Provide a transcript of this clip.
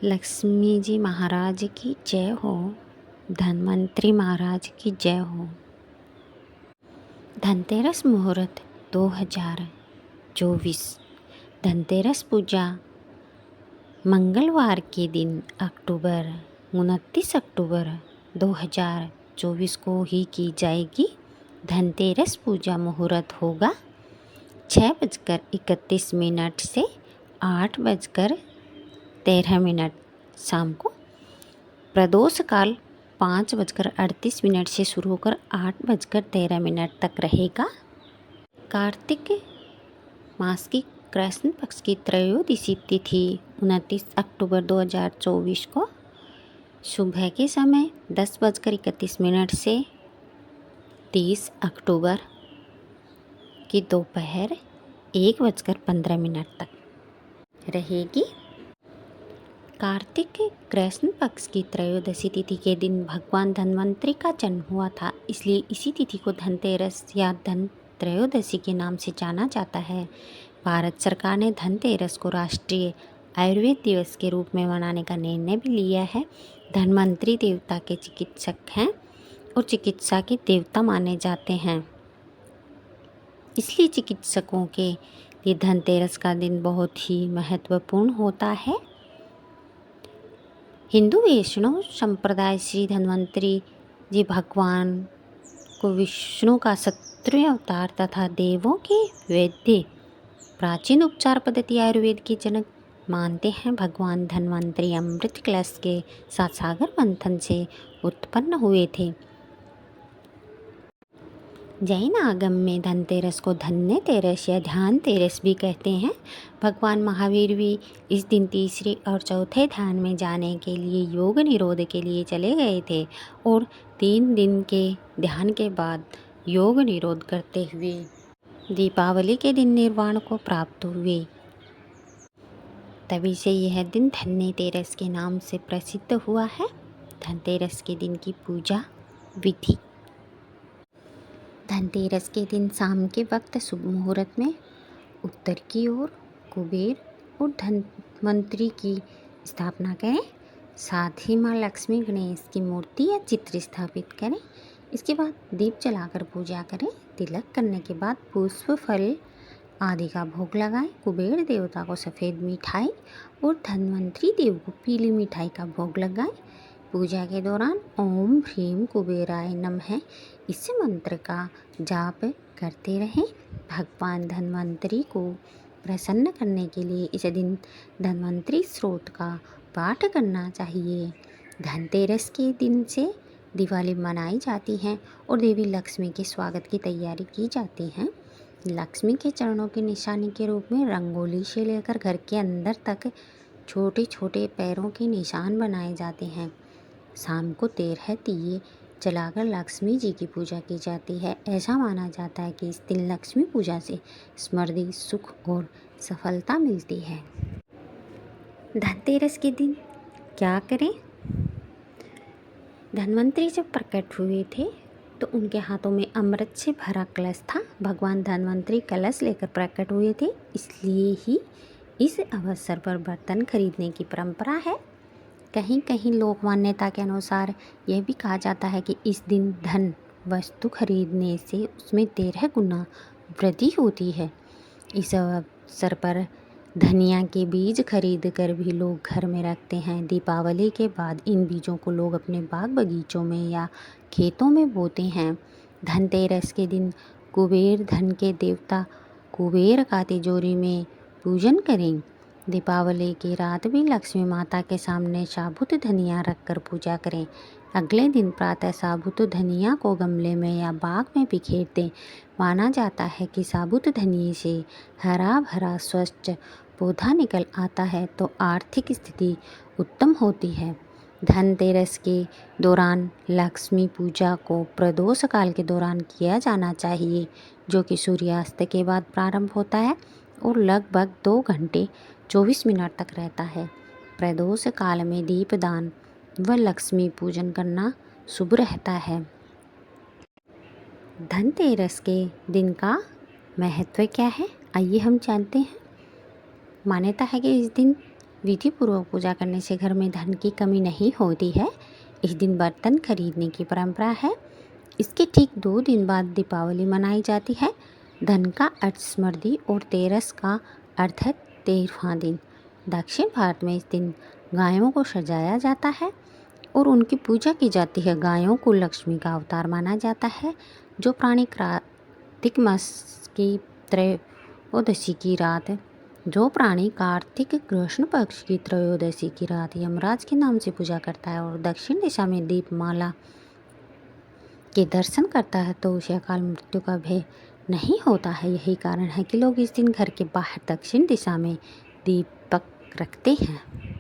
लक्ष्मी जी महाराज की जय हो। धन्वंतरी महाराज की जय हो। धनतेरस मुहूर्त 2024। धनतेरस पूजा मंगलवार के दिन 29 अक्टूबर 2024 को ही की जाएगी। धनतेरस पूजा मुहूर्त होगा 6:31 से 8:13 शाम को। प्रदोष काल 5:38 से शुरू होकर 8:13 तक रहेगा। कार्तिक मास की कृष्ण पक्ष की त्रयोदशी तिथि 29 अक्टूबर 2024 को सुबह के समय 10:31 से 30 अक्टूबर की दोपहर 1:15 तक रहेगी। कार्तिक कृष्ण पक्ष की त्रयोदशी तिथि के दिन भगवान धन्वंतरि का जन्म हुआ था, इसलिए इसी तिथि को धनतेरस या धन त्रयोदशी के नाम से जाना जाता है। भारत सरकार ने धनतेरस को राष्ट्रीय आयुर्वेद दिवस के रूप में मनाने का निर्णय भी लिया है। धन्वंतरि देवता के चिकित्सक हैं और चिकित्सा के देवता माने जाते हैं, इसलिए चिकित्सकों के लिए धनतेरस का दिन बहुत ही महत्वपूर्ण होता है। हिंदू वैष्णव संप्रदाय श्री धन्वंतरि जी भगवान को विष्णु का 17वें अवतार तथा देवों के वैद्य, प्राचीन उपचार पद्धति आयुर्वेद के जनक मानते हैं। भगवान धन्वंतरि अमृत कलश के साथ सागर मंथन से उत्पन्न हुए थे। जैन आगम में धनतेरस को धन्य तेरस या ध्यान तेरस भी कहते हैं। भगवान महावीर भी इस दिन तीसरे और चौथे ध्यान में जाने के लिए योग निरोध के लिए चले गए थे और 3 दिन के ध्यान के बाद योग निरोध करते हुए दीपावली के दिन निर्वाण को प्राप्त हुए। तभी से यह दिन धन्य तेरस के नाम से प्रसिद्ध हुआ है। धनतेरस के दिन की पूजा विधि। धनतेरस के दिन शाम के वक्त शुभ मुहूर्त में उत्तर की ओर कुबेर और धन्वंतरि की स्थापना करें। साथ ही माँ लक्ष्मी गणेश की मूर्ति या चित्र स्थापित करें। इसके बाद दीप जलाकर पूजा करें। तिलक करने के बाद पुष्प फल आदि का भोग लगाएं। कुबेर देवता को सफ़ेद मिठाई और धन्वंतरि देव को पीली मिठाई का भोग लगाएं। पूजा के दौरान ओम ह्रीम कुबेराय नमः इस मंत्र का जाप करते रहें। भगवान धन्वंतरि को प्रसन्न करने के लिए इस दिन धन्वंतरि स्तोत्र का पाठ करना चाहिए। धनतेरस के दिन से दिवाली मनाई जाती है और देवी लक्ष्मी के स्वागत की तैयारी की जाती है। लक्ष्मी के चरणों की निशानी के रूप में रंगोली से लेकर घर के अंदर तक छोटे छोटे पैरों के निशान बनाए जाते हैं। शाम को 13 दिए जलाकर लक्ष्मी जी की पूजा की जाती है। ऐसा माना जाता है कि इस दिन लक्ष्मी पूजा से समृद्धि, सुख और सफलता मिलती है। धनतेरस के दिन क्या करें? धन्वंतरि जब प्रकट हुए थे तो उनके हाथों में अमृत से भरा कलश था। भगवान धन्वंतरि कलश लेकर प्रकट हुए थे, इसलिए ही इस अवसर पर बर्तन खरीदने की परंपरा है। कहीं कहीं लोक मान्यता के अनुसार यह भी कहा जाता है कि इस दिन धन वस्तु खरीदने से उसमें 13 गुना वृद्धि होती है। इस अवसर पर धनिया के बीज खरीद कर भी लोग घर में रखते हैं। दीपावली के बाद इन बीजों को लोग अपने बाग बगीचों में या खेतों में बोते हैं। धनतेरस के दिन कुबेर धन के देवता कुबेर का तिजोरी में पूजन करें। दीपावली की रात भी लक्ष्मी माता के सामने साबुत धनिया रखकर पूजा करें। अगले दिन प्रातः साबुत धनिया को गमले में या बाग में बिखेर दें। माना जाता है कि साबुत धनिये से हरा भरा स्वच्छ पौधा निकल आता है तो आर्थिक स्थिति उत्तम होती है। धनतेरस के दौरान लक्ष्मी पूजा को प्रदोष काल के दौरान किया जाना चाहिए, जो कि सूर्यास्त के बाद प्रारंभ होता है और लगभग 2 घंटे 24 मिनट तक रहता है। प्रदोष काल में दीपदान व लक्ष्मी पूजन करना शुभ रहता है। धनतेरस के दिन का महत्व क्या है, आइए हम जानते हैं। मान्यता है कि इस दिन विधि पूर्वक पूजा करने से घर में धन की कमी नहीं होती है। इस दिन बर्तन खरीदने की परंपरा है। इसके ठीक 2 दिन बाद दीपावली मनाई जाती है। धन का अर्थ समृद्धि और तेरस का अर्थ है 13वां दिन। दक्षिण भारत में इस दिन गायों को सजाया जाता है और उनकी पूजा की जाती है। गायों को लक्ष्मी का अवतार माना जाता है। जो प्राणी कार्तिक मास की त्रयोदशी की रात कार्तिक कृष्ण पक्ष की त्रयोदशी की रात यमराज के नाम से पूजा करता है और दक्षिण दिशा में दीपमाला के दर्शन करता है तो उसे अकाल मृत्यु का भय नहीं होता है। यही कारण है कि लोग इस दिन घर के बाहर दक्षिण दिशा में दीपक रखते हैं।